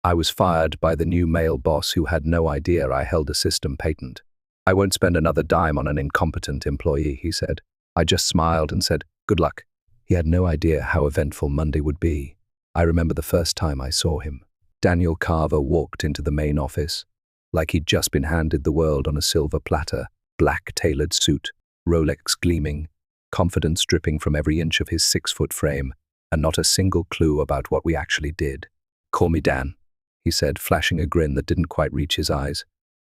I was fired by the new male boss who had no idea I held a system patent. "I won't spend another dime on an incompetent employee," he said. I just smiled and said, "Good luck." He had no idea how eventful Monday would be. I remember the first time I saw him. Daniel Carver walked into the main office like he'd just been handed the world on a silver platter, black tailored suit, Rolex gleaming, confidence dripping from every inch of his 6-foot frame, and not a single clue about what we actually did. "Call me Dan," he said, flashing a grin that didn't quite reach his eyes.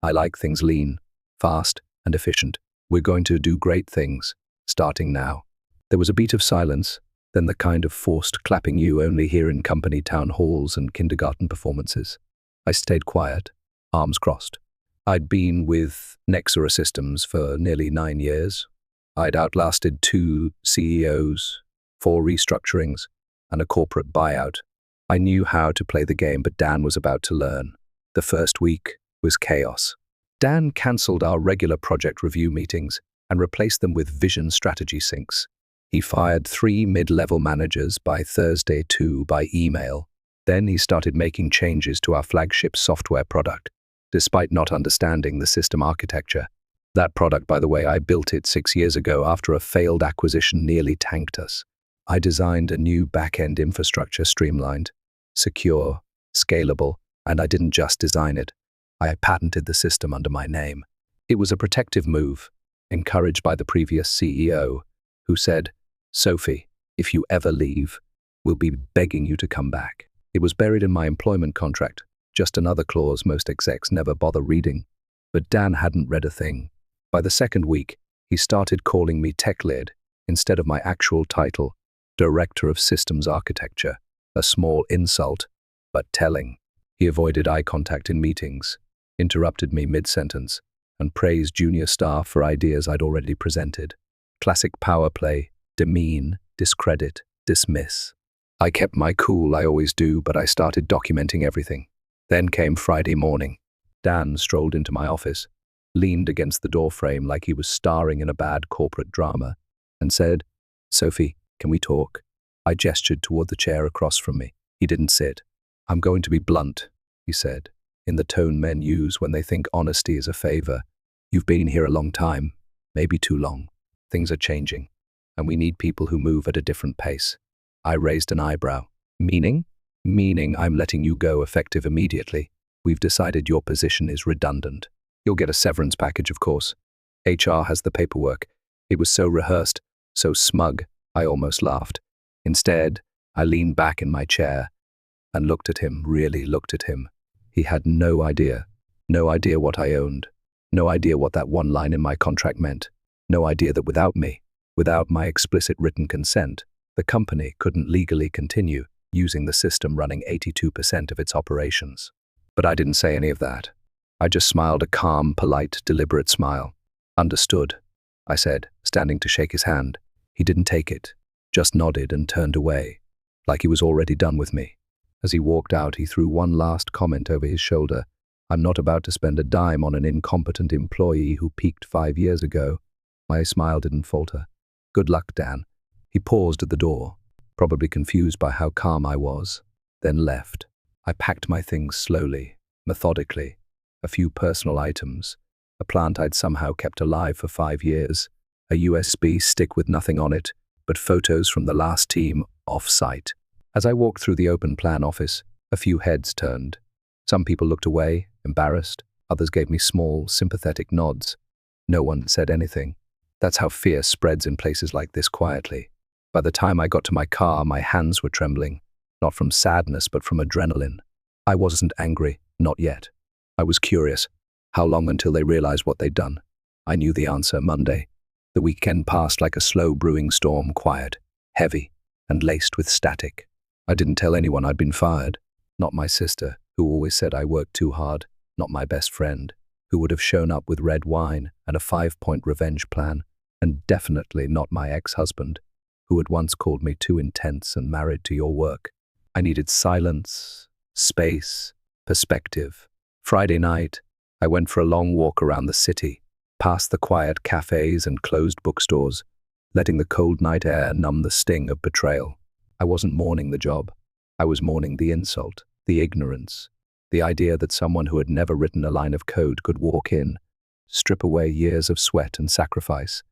"I like things lean, fast, and efficient. We're going to do great things, starting now." There was a beat of silence, then the kind of forced clapping you only hear in company town halls and kindergarten performances. I stayed quiet, arms crossed. I'd been with Nexera Systems for nearly 9 years. I'd outlasted 2 CEOs, 4 restructurings, and a corporate buyout. I knew how to play the game, but Dan was about to learn. The first week was chaos. Dan cancelled our regular project review meetings and replaced them with vision strategy syncs. He fired 3 mid-level managers by Thursday, 2 by email. Then he started making changes to our flagship software product, despite not understanding the system architecture. That product, by the way, I built it 6 years ago after a failed acquisition nearly tanked us. I designed a new back-end infrastructure, streamlined, secure, scalable, and I didn't just design it. I patented the system under my name. It was a protective move, encouraged by the previous CEO, who said, "Sophie, if you ever leave, we'll be begging you to come back." It was buried in my employment contract, just another clause most execs never bother reading. But Dan hadn't read a thing. By the second week, he started calling me tech lead instead of my actual title, Director of Systems Architecture, a small insult, but telling. He avoided eye contact in meetings, interrupted me mid-sentence, and praised junior staff for ideas I'd already presented. Classic power play, demean, discredit, dismiss. I kept my cool, I always do, but I started documenting everything. Then came Friday morning. Dan strolled into my office, leaned against the doorframe like he was starring in a bad corporate drama, and said, "Sophie, can we talk?" I gestured toward the chair across from me. He didn't sit. "I'm going to be blunt," he said, in the tone men use when they think honesty is a favor. "You've been here a long time, maybe too long. Things are changing, and we need people who move at a different pace." I raised an eyebrow. "Meaning?" "Meaning I'm letting you go effective immediately. We've decided your position is redundant. You'll get a severance package, of course. HR has the paperwork." It was so rehearsed, so smug, I almost laughed. Instead, I leaned back in my chair and looked at him, really looked at him. He had no idea what I owned, no idea what that one line in my contract meant, no idea that without me, without my explicit written consent, the company couldn't legally continue using the system running 82% of its operations. But I didn't say any of that. I just smiled a calm, polite, deliberate smile. "Understood," I said, standing to shake his hand. He didn't take it, just nodded and turned away, like he was already done with me. As he walked out, he threw one last comment over his shoulder. "I'm not about to spend a dime on an incompetent employee who peaked 5 years ago." My smile didn't falter. "Good luck, Dan." He paused at the door, probably confused by how calm I was, then left. I packed my things slowly, methodically. A few personal items, a plant I'd somehow kept alive for 5 years, a USB stick with nothing on it, but photos from the last team off-site. As I walked through the open plan office, a few heads turned. Some people looked away, embarrassed. Others gave me small, sympathetic nods. No one said anything. That's how fear spreads in places like this quietly. By the time I got to my car, my hands were trembling, not from sadness, but from adrenaline. I wasn't angry, not yet. I was curious. How long until they realized what they'd done? I knew the answer: Monday. The weekend passed like a slow brewing storm, quiet, heavy, and laced with static. I didn't tell anyone I'd been fired. Not my sister, who always said I worked too hard. Not my best friend, who would have shown up with red wine and a 5-point revenge plan. And definitely not my ex-husband, who had once called me too intense and married to your work. I needed silence, space, perspective. Friday night, I went for a long walk around the city, past the quiet cafes and closed bookstores, letting the cold night air numb the sting of betrayal. I wasn't mourning the job. I was mourning the insult, the ignorance, The idea that someone who had never written a line of code could walk in, strip away years of sweat and sacrifice,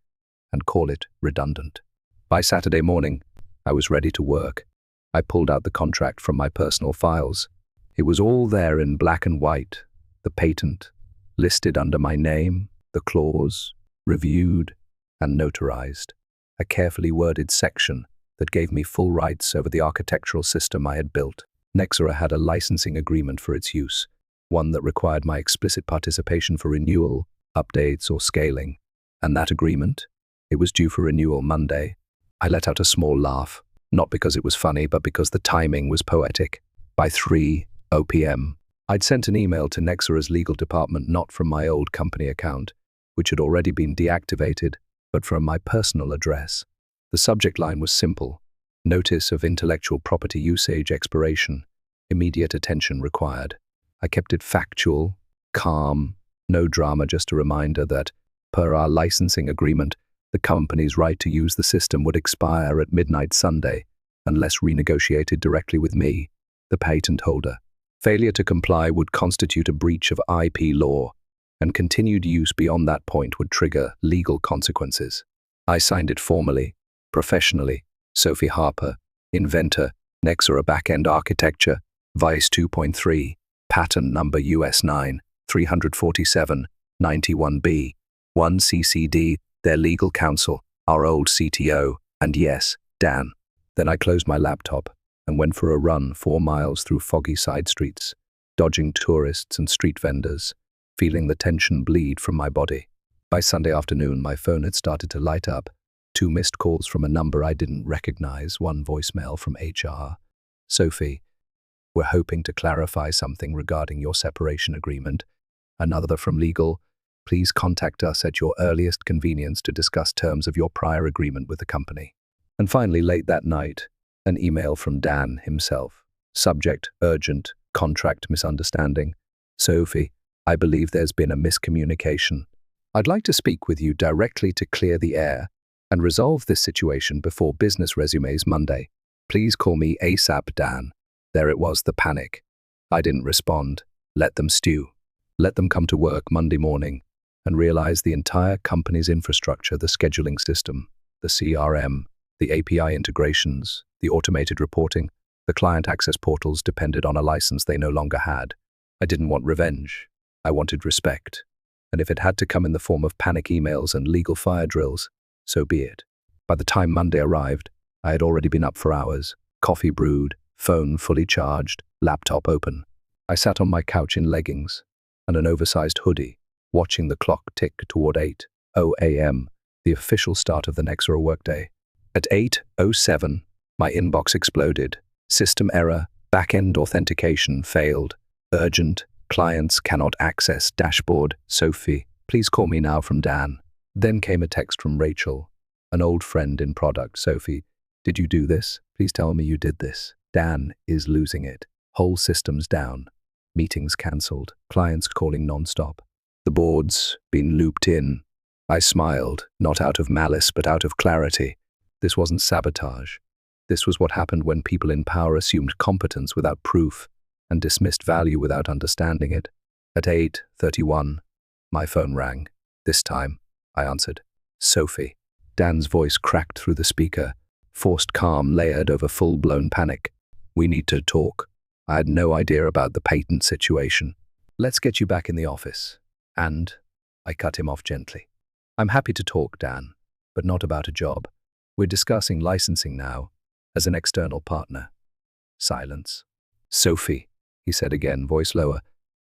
and call it redundant. By Saturday morning, I was ready to work. I pulled out the contract from my personal files. It was all there in black and white, the patent, listed under my name, the clause, reviewed, and notarized. A carefully worded section that gave me full rights over the architectural system I had built. Nexera had a licensing agreement for its use, one that required my explicit participation for renewal, updates, or scaling. And that agreement? It was due for renewal Monday. I let out a small laugh, not because it was funny, but because the timing was poetic. By 3:00 p.m., I'd sent an email to Nexera's legal department, not from my old company account, which had already been deactivated, but from my personal address. The subject line was simple: notice of intellectual property usage expiration, immediate attention required. I kept it factual, calm, no drama, just a reminder that, per our licensing agreement, the company's right to use the system would expire at midnight Sunday, unless renegotiated directly with me, the patent holder. Failure to comply would constitute a breach of IP law, and continued use beyond that point would trigger legal consequences. I signed it formally, professionally. Sophie Harper, inventor, Nexera backend architecture, Vice 2.3, patent number US 9, 347, 91B, 1 CCD, their legal counsel, our old CTO, and yes, Dan. Then I closed my laptop and went for a run 4 miles through foggy side streets, dodging tourists and street vendors, feeling the tension bleed from my body. By Sunday afternoon, my phone had started to light up. 2 missed calls from a number I didn't recognize, 1 voicemail from HR. Sophie, we're hoping to clarify something regarding your separation agreement. Another from legal, please contact us at your earliest convenience to discuss terms of your prior agreement with the company. And finally, late that night, an email from Dan himself. Subject, urgent, contract misunderstanding. Sophie, I believe there's been a miscommunication. I'd like to speak with you directly to clear the air and resolve this situation before business resumes Monday. Please call me ASAP, Dan. There it was, the panic. I didn't respond. Let them stew. Let them come to work Monday morning and realize the entire company's infrastructure, the scheduling system, the CRM, the API integrations, the automated reporting, the client access portals depended on a license they no longer had. I didn't want revenge. I wanted respect. And if it had to come in the form of panic emails and legal fire drills, so be it. By the time Monday arrived, I had already been up for hours, coffee brewed, phone fully charged, laptop open. I sat on my couch in leggings and an oversized hoodie, watching the clock tick toward 8:00 a.m., the official start of the Nexera workday. At 8:07, my inbox exploded. System error, back-end authentication failed. Urgent, clients cannot access dashboard. Sophie, please call me now from Dan. Then came a text from Rachel, an old friend in product. Sophie, did you do this? Please tell me you did this. Dan is losing it. Whole systems down. Meetings cancelled. Clients calling non-stop. The board's been looped in. I smiled, not out of malice, but out of clarity. This wasn't sabotage. This was what happened when people in power assumed competence without proof and dismissed value without understanding it. At 8:31, my phone rang. This time, I answered. Sophie. Dan's voice cracked through the speaker, forced calm layered over full-blown panic. We need to talk. I had no idea about the patent situation. Let's get you back in the office. And I cut him off gently. I'm happy to talk, Dan, but not about a job. We're discussing licensing now, as an external partner. Silence. Sophie, he said again, voice lower.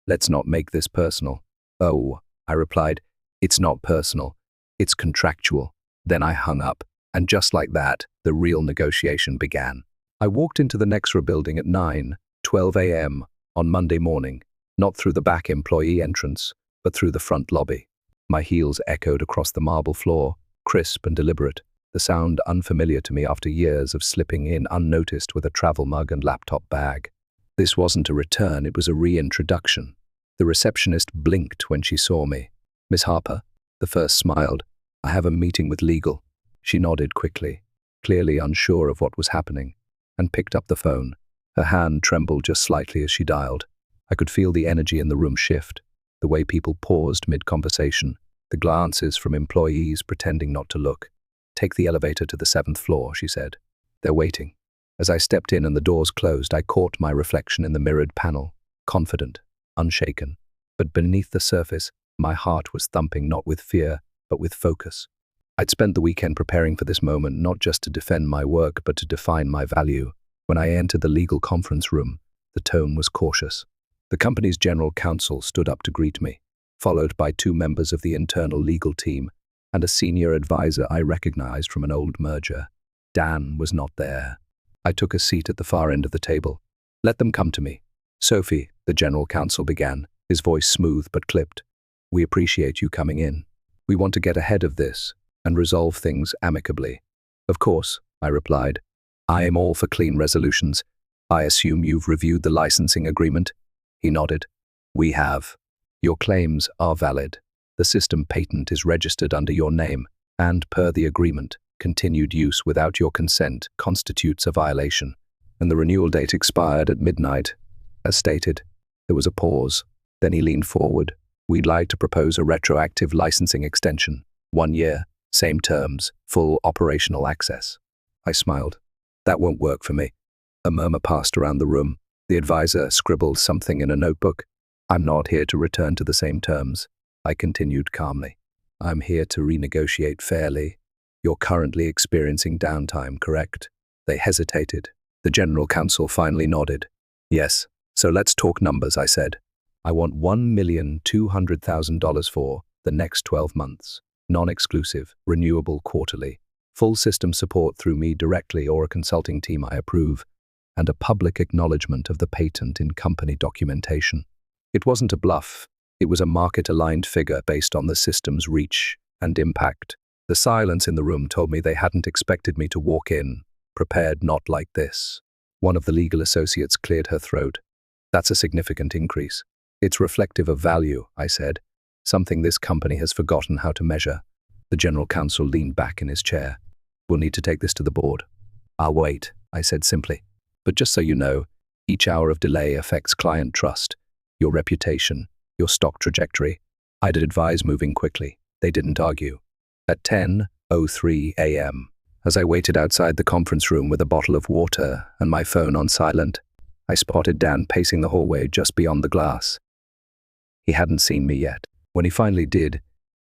Let's not make this personal. Oh, I replied, it's not personal. It's contractual. Then I hung up, and just like that, the real negotiation began. I walked into the Nexera building at 9:12 a.m. on Monday morning, not through the back employee entrance, but through the front lobby. My heels echoed across the marble floor, crisp and deliberate, the sound unfamiliar to me after years of slipping in unnoticed with a travel mug and laptop bag. This wasn't a return, it was a reintroduction. The receptionist blinked when she saw me. Miss Harper, the first smiled. I have a meeting with legal. She nodded quickly, clearly unsure of what was happening, and picked up the phone. Her hand trembled just slightly as she dialed. I could feel the energy in the room shift, the way people paused mid-conversation, the glances from employees pretending not to look. "Take the elevator to the 7th floor," she said. "They're waiting." As I stepped in and the doors closed, I caught my reflection in the mirrored panel, confident, unshaken. But beneath the surface, my heart was thumping not with fear, but with focus. I'd spent the weekend preparing for this moment, not just to defend my work, but to define my value. When I entered the legal conference room, the tone was cautious. The company's general counsel stood up to greet me, followed by 2 members of the internal legal team and a senior advisor I recognized from an old merger. Dan was not there. I took a seat at the far end of the table. "Let them come to me." "Sophie," the general counsel began, his voice smooth but clipped. "We appreciate you coming in. We want to get ahead of this and resolve things amicably." "Of course," I replied. "I am all for clean resolutions. I assume you've reviewed the licensing agreement?" He nodded. "We have. Your claims are valid. The system patent is registered under your name, and per the agreement, continued use without your consent constitutes a violation, and the renewal date expired at midnight. As stated." There was a pause. Then he leaned forward. "We'd like to propose a retroactive licensing extension. 1 year, same terms, full operational access." I smiled. "That won't work for me." A murmur passed around the room. The advisor scribbled something in a notebook. "I'm not here to return to the same terms," I continued calmly. "I'm here to renegotiate fairly. You're currently experiencing downtime, correct?" They hesitated. The general counsel finally nodded. "Yes, so let's talk numbers," I said. "I want $1,200,000 for the next 12 months. Non-exclusive, renewable quarterly. Full system support through me directly or a consulting team I approve. And a public acknowledgement of the patent in company documentation." It wasn't a bluff. It was a market-aligned figure based on the system's reach and impact. The silence in the room told me they hadn't expected me to walk in, prepared not like this. One of the legal associates cleared her throat. "That's a significant increase. It's reflective of value," I said, "something this company has forgotten how to measure." The general counsel leaned back in his chair. "We'll need to take this to the board." "I'll wait," I said simply. "But just so you know, each hour of delay affects client trust, your reputation, your stock trajectory." I'd advise moving quickly. They didn't argue. At 10:03 a.m., as I waited outside the conference room with a bottle of water and my phone on silent, I spotted Dan pacing the hallway just beyond the glass. He hadn't seen me yet. When he finally did,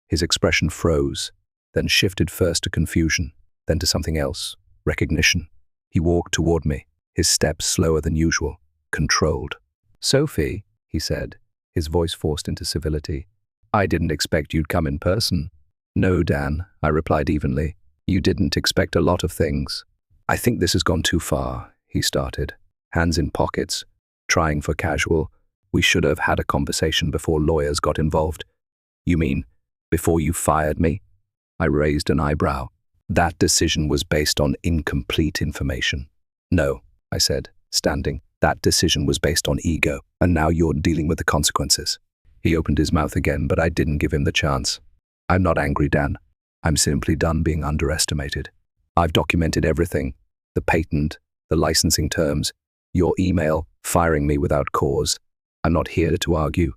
his expression froze, then shifted first to confusion, then to something else, recognition. He walked toward me, his steps slower than usual, controlled. "Sophie," he said, his voice forced into civility. "I didn't expect you'd come in person." "No, Dan," I replied evenly. "You didn't expect a lot of things." "I think this has gone too far," he started, hands in pockets, trying for casual. "We should have had a conversation before lawyers got involved." "You mean, before you fired me?" I raised an eyebrow. "That decision was based on incomplete information." "No," I said, standing. "That decision was based on ego, and now you're dealing with the consequences." He opened his mouth again, but I didn't give him the chance. "I'm not angry, Dan. I'm simply done being underestimated. I've documented everything. The patent, the licensing terms, your email, firing me without cause. I'm not here to argue.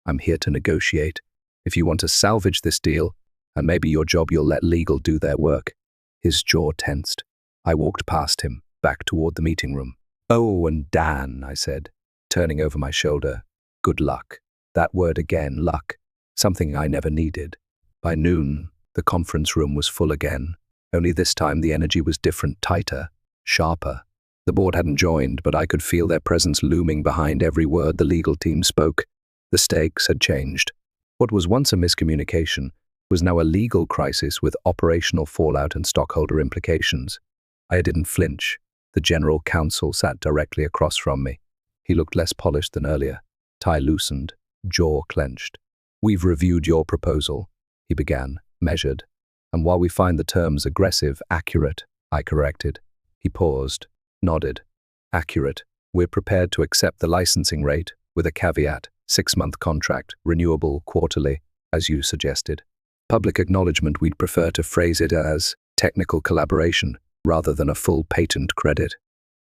I'm here to negotiate. If you want to salvage this deal, and maybe your job, you'll let legal do their work." His jaw tensed. I walked past him, back toward the meeting room. "Oh, and Dan," I said, turning over my shoulder. "Good luck." That word again, luck. Something I never needed. By noon, the conference room was full again. Only this time the energy was different, tighter, sharper. The board hadn't joined, but I could feel their presence looming behind every word the legal team spoke. The stakes had changed. What was once a miscommunication was now a legal crisis with operational fallout and stockholder implications. I didn't flinch. The general counsel sat directly across from me. He looked less polished than earlier, tie loosened, jaw clenched. "We've reviewed your proposal," he began, measured. "And while we find the terms aggressive, accurate," I corrected. He paused, nodded. "Accurate. We're prepared to accept the licensing rate, with a caveat, 6-month contract, renewable quarterly, as you suggested. Public acknowledgement, we'd prefer to phrase it as technical collaboration, rather than a full patent credit."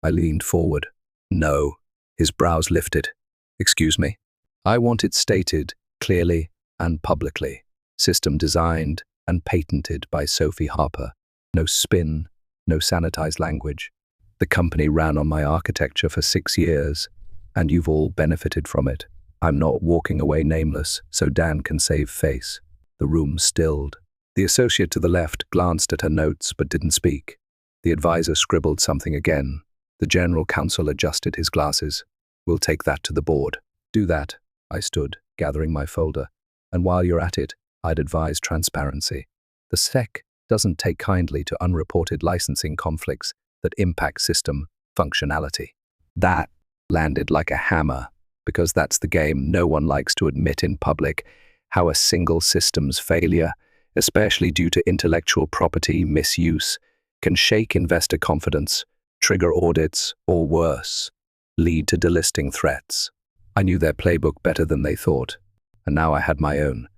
I leaned forward. "No." His brows lifted. Excuse me? I want it stated clearly and publicly. System designed and patented by Sophie Harper. No spin, no sanitized language. The company ran on my architecture for 6 years, and you've all benefited from it. I'm not walking away nameless, so Dan can save face. The room stilled. The associate to the left glanced at her notes but didn't speak. The advisor scribbled something again. The general counsel adjusted his glasses. We'll take that to the board. Do that. I stood, gathering my folder. And while you're at it, I'd advise transparency. The SEC doesn't take kindly to unreported licensing conflicts that impact system functionality. That landed like a hammer, because that's the game no one likes to admit in public, how a single system's failure, especially due to intellectual property misuse, can shake investor confidence, trigger audits, or worse, lead to delisting threats. I knew their playbook better than they thought, and now I had my own.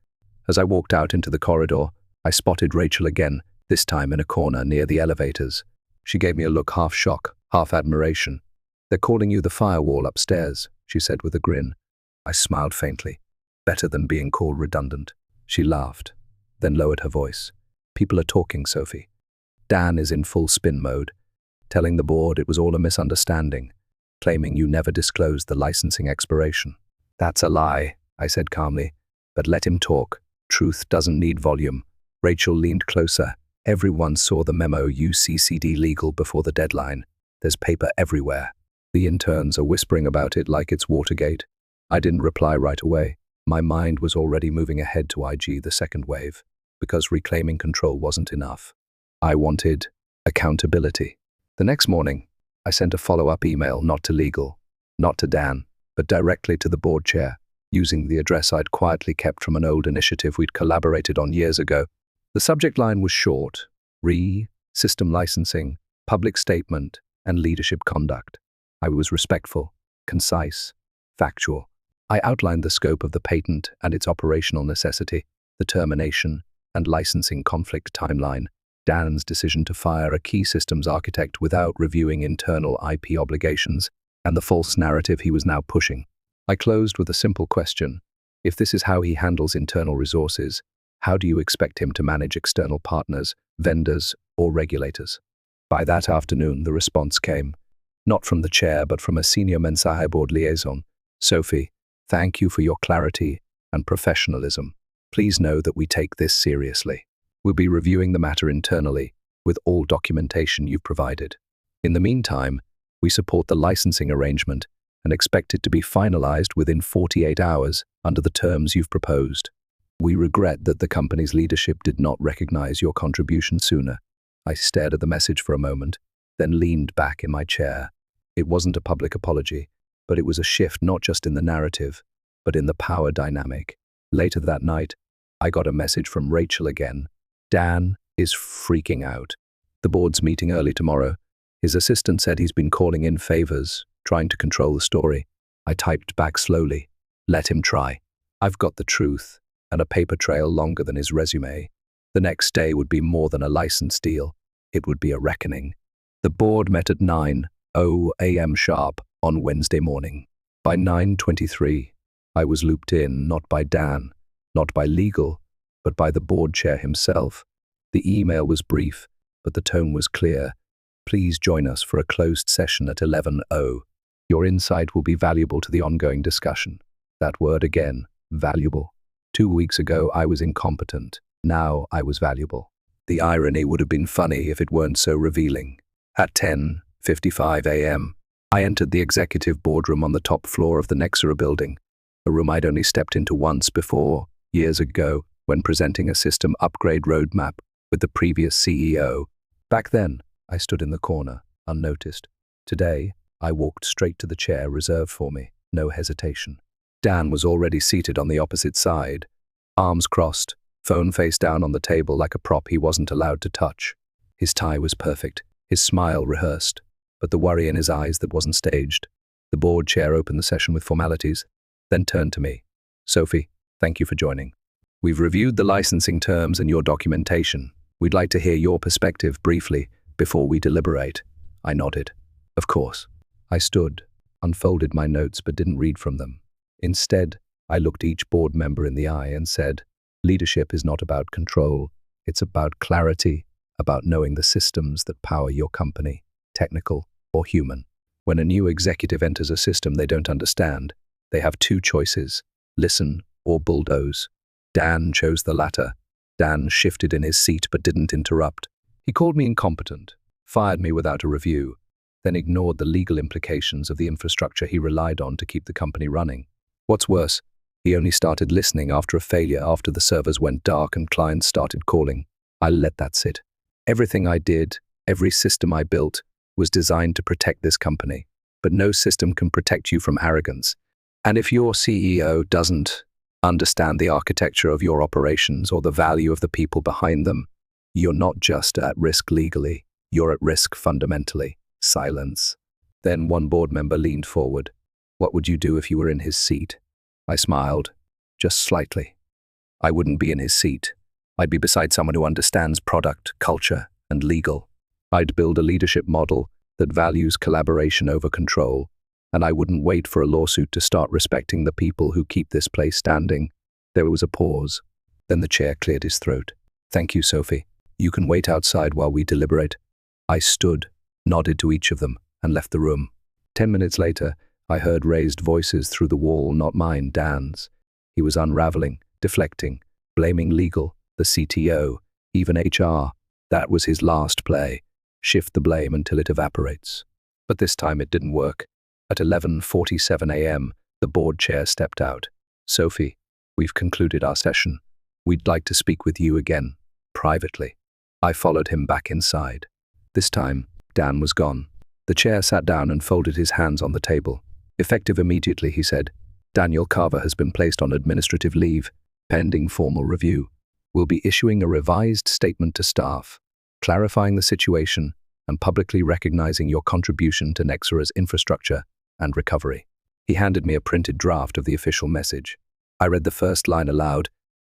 As I walked out into the corridor, I spotted Rachel again, this time in a corner near the elevators. She gave me a look half shock, half admiration. They're calling you the firewall upstairs, she said with a grin. I smiled faintly. Better than being called redundant. She laughed, then lowered her voice. People are talking, Sophie. Dan is in full spin mode, telling the board it was all a misunderstanding, claiming you never disclosed the licensing expiration. That's a lie, I said calmly, but let him talk. Truth doesn't need volume. Rachel leaned closer. Everyone saw the memo you CC'd legal before the deadline. There's paper everywhere. The interns are whispering about it like it's Watergate. I didn't reply right away. My mind was already moving ahead to IG the second wave, because reclaiming control wasn't enough. I wanted accountability. The next morning, I sent a follow-up email, not to legal, not to Dan, but directly to the board chair, using the address I'd quietly kept from an old initiative we'd collaborated on years ago. The subject line was short: system licensing, public statement, and leadership conduct. I was respectful, concise, factual. I outlined the scope of the patent and its operational necessity, the termination and licensing conflict timeline, Dan's decision to fire a key systems architect without reviewing internal IP obligations, and the false narrative he was now pushing. I closed with a simple question. If this is how he handles internal resources, how do you expect him to manage external partners, vendors, or regulators? By that afternoon, the response came, not from the chair, but from a senior Mensahe board liaison. Sophie, thank you for your clarity and professionalism. Please know that we take this seriously. We'll be reviewing the matter internally with all documentation you've provided. In the meantime, we support the licensing arrangement and expect it to be finalized within 48 hours under the terms you've proposed. We regret that the company's leadership did not recognize your contribution sooner. I stared at the message for a moment, then leaned back in my chair. It wasn't a public apology, but it was a shift not just in the narrative, but in the power dynamic. Later that night, I got a message from Rachel again. Dan is freaking out. The board's meeting early tomorrow. His assistant said he's been calling in favors, trying to control the story. I typed back slowly. Let him try. I've got the truth, and a paper trail longer than his resume. The next day would be more than a license deal. It would be a reckoning. The board met at 9:00 a.m. sharp on Wednesday morning. By 9:23, I was looped in, not by Dan, not by legal, but by the board chair himself. The email was brief, but the tone was clear. Please join us for a closed session at 11:00. Your insight will be valuable to the ongoing discussion. That word again, valuable. 2 weeks ago, I was incompetent. Now I was valuable. The irony would have been funny if it weren't so revealing. At 10:55 a.m., I entered the executive boardroom on the top floor of the Nexera building, a room I'd only stepped into once before, years ago, when presenting a system upgrade roadmap with the previous CEO. Back then, I stood in the corner, unnoticed. Today, I walked straight to the chair reserved for me, no hesitation. Dan was already seated on the opposite side, arms crossed, phone face down on the table like a prop he wasn't allowed to touch. His tie was perfect, his smile rehearsed, but the worry in his eyes that wasn't staged. The board chair opened the session with formalities, then turned to me. Sophie, thank you for joining. We've reviewed the licensing terms and your documentation. We'd like to hear your perspective briefly before we deliberate. I nodded. Of course. I stood, unfolded my notes but didn't read from them. Instead, I looked each board member in the eye and said, leadership is not about control. It's about clarity, about knowing the systems that power your company, technical or human. When a new executive enters a system they don't understand, they have two choices: listen or bulldoze. Dan chose the latter. Dan shifted in his seat but didn't interrupt. He called me incompetent, fired me without a review, then ignored the legal implications of the infrastructure he relied on to keep the company running. What's worse, he only started listening after a failure, after the servers went dark and clients started calling. I let that sit. Everything I did, every system I built, was designed to protect this company. But no system can protect you from arrogance. And if your CEO doesn't understand the architecture of your operations or the value of the people behind them, you're not just at risk legally, you're at risk fundamentally. Silence. Then one board member leaned forward. What would you do if you were in his seat? I smiled, just slightly. I wouldn't be in his seat. I'd be beside someone who understands product, culture, and legal. I'd build a leadership model that values collaboration over control, and I wouldn't wait for a lawsuit to start respecting the people who keep this place standing. There was a pause. Then the chair cleared his throat. Thank you, Sophie. You can wait outside while we deliberate. I stood, nodded to each of them, and left the room. 10 minutes later, I heard raised voices through the wall, not mine, Dan's. He was unraveling, deflecting, blaming legal, the CTO, even HR. That was his last play. Shift the blame until it evaporates. But this time it didn't work. At 11:47 a.m., the board chair stepped out. Sophie, we've concluded our session. We'd like to speak with you again, privately. I followed him back inside. This time, Dan was gone. The chair sat down and folded his hands on the table. Effective immediately, he said, Daniel Carver has been placed on administrative leave, pending formal review. We'll be issuing a revised statement to staff, clarifying the situation and publicly recognizing your contribution to Nexara's infrastructure and recovery. He handed me a printed draft of the official message. I read the first line aloud.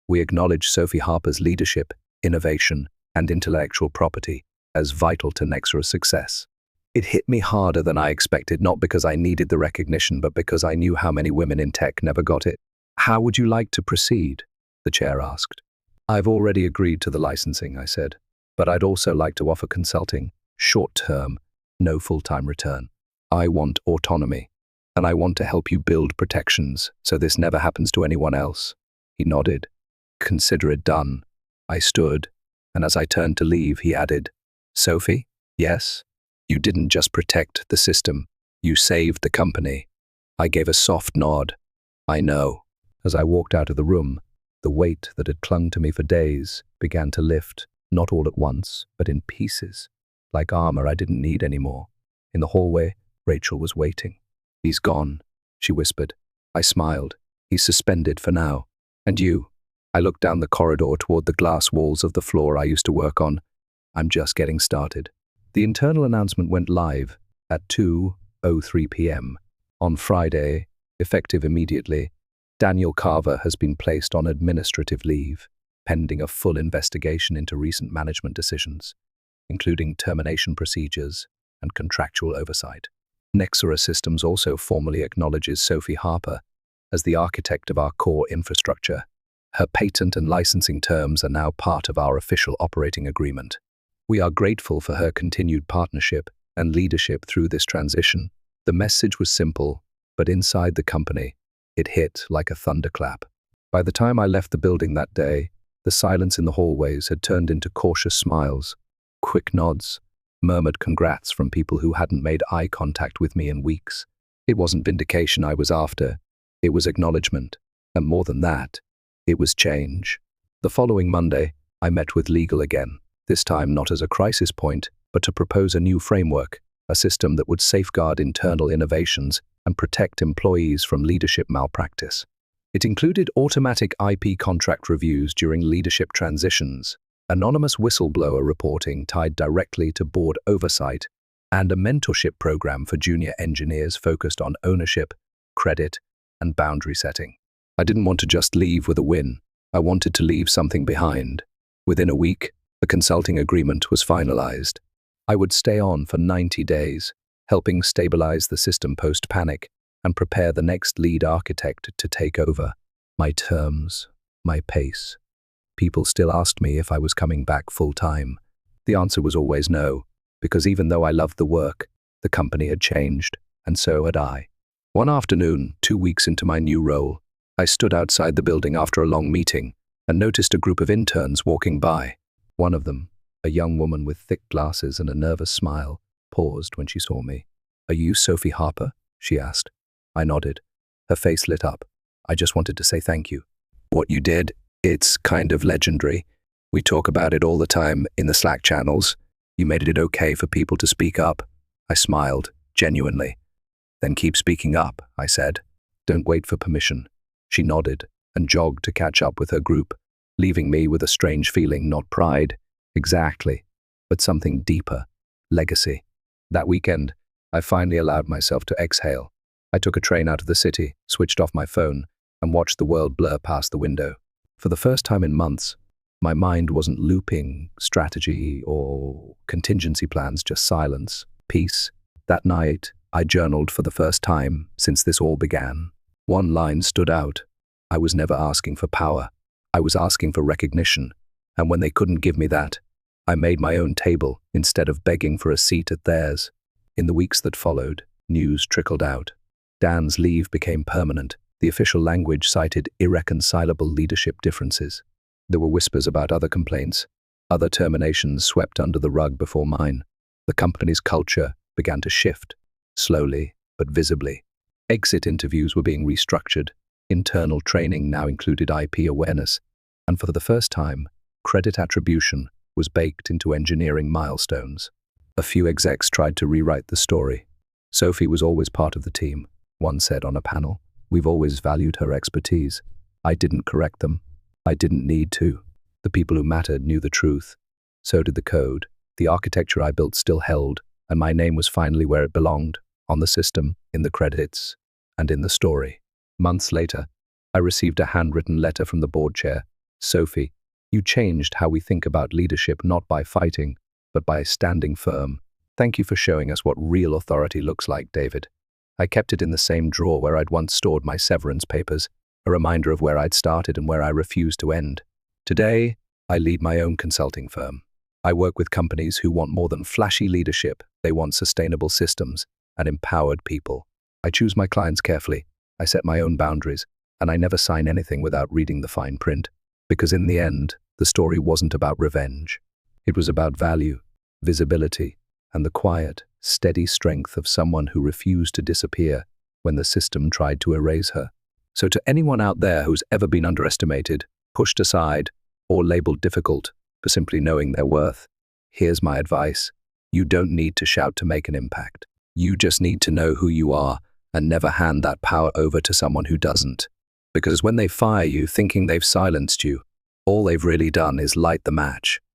We acknowledge Sophie Harper's leadership, innovation, and intellectual property as vital to Nexara's success. It hit me harder than I expected, not because I needed the recognition, but because I knew how many women in tech never got it. How would you like to proceed? The chair asked. I've already agreed to the licensing, I said, but I'd also like to offer consulting, short-term, no full-time return. I want autonomy, and I want to help you build protections so this never happens to anyone else. He nodded. Consider it done. I stood, and as I turned to leave, he added, Sophie, yes? You didn't just protect the system, you saved the company. I gave a soft nod. I know. As I walked out of the room, the weight that had clung to me for days began to lift, not all at once, but in pieces, like armor I didn't need anymore. In the hallway, Rachel was waiting. He's gone, she whispered. I smiled. He's suspended for now. And you? I looked down the corridor toward the glass walls of the floor I used to work on. I'm just getting started. The internal announcement went live at 2:03 p.m. On Friday, effective immediately, Daniel Carver has been placed on administrative leave, pending a full investigation into recent management decisions, including termination procedures and contractual oversight. Nexara Systems also formally acknowledges Sophie Harper as the architect of our core infrastructure. Her patent and licensing terms are now part of our official operating agreement. We are grateful for her continued partnership and leadership through this transition. The message was simple, but inside the company, it hit like a thunderclap. By the time I left the building that day, the silence in the hallways had turned into cautious smiles, quick nods, murmured congrats from people who hadn't made eye contact with me in weeks. It wasn't vindication I was after, it was acknowledgement. And more than that, it was change. The following Monday, I met with legal again. This time not as a crisis point, but to propose a new framework, a system that would safeguard internal innovations and protect employees from leadership malpractice. It included automatic IP contract reviews during leadership transitions, anonymous whistleblower reporting tied directly to board oversight, and a mentorship program for junior engineers focused on ownership, credit, and boundary setting. I didn't want to just leave with a win. I wanted to leave something behind. Within a week, the consulting agreement was finalized. I would stay on for 90 days, helping stabilize the system post-panic and prepare the next lead architect to take over. My terms, my pace. People still asked me if I was coming back full-time. The answer was always no, because even though I loved the work, the company had changed, and so had I. One afternoon, 2 weeks into my new role, I stood outside the building after a long meeting and noticed a group of interns walking by. One of them, a young woman with thick glasses and a nervous smile, paused when she saw me. "Are you Sophie Harper?" she asked. I nodded. Her face lit up. "I just wanted to say thank you. What you did, it's kind of legendary. We talk about it all the time in the Slack channels. You made it okay for people to speak up." I smiled, genuinely. "Then keep speaking up," I said. "Don't wait for permission." She nodded and jogged to catch up with her group, leaving me with a strange feeling, not pride, exactly, but something deeper, legacy. That weekend, I finally allowed myself to exhale. I took a train out of the city, switched off my phone, and watched the world blur past the window. For the first time in months, my mind wasn't looping strategy or contingency plans, just silence, peace. That night, I journaled for the first time since this all began. One line stood out. I was never asking for power. I was asking for recognition. And when they couldn't give me that, I made my own table instead of begging for a seat at theirs. In the weeks that followed, news trickled out. Dan's leave became permanent. The official language cited irreconcilable leadership differences. There were whispers about other complaints, other terminations swept under the rug before mine. The company's culture began to shift, slowly but visibly. Exit interviews were being restructured. Internal training now included IP awareness, and for the first time, credit attribution was baked into engineering milestones. A few execs tried to rewrite the story. "Sophie was always part of the team," one said on a panel. "We've always valued her expertise." I didn't correct them. I didn't need to. The people who mattered knew the truth. So did the code. The architecture I built still held, and my name was finally where it belonged, on the system, in the credits, and in the story. Months later, I received a handwritten letter from the board chair. "Sophie, you changed how we think about leadership, not by fighting, but by standing firm. Thank you for showing us what real authority looks like, David." I kept it in the same drawer where I'd once stored my severance papers, a reminder of where I'd started and where I refused to end. Today, I lead my own consulting firm. I work with companies who want more than flashy leadership. They want sustainable systems and empowered people. I choose my clients carefully. I set my own boundaries, and I never sign anything without reading the fine print. Because in the end, the story wasn't about revenge. It was about value, visibility, and the quiet, steady strength of someone who refused to disappear when the system tried to erase her. So to anyone out there who's ever been underestimated, pushed aside, or labeled difficult for simply knowing their worth, here's my advice. You don't need to shout to make an impact. You just need to know who you are and never hand that power over to someone who doesn't. Because when they fire you thinking they've silenced you, all they've really done is light the match.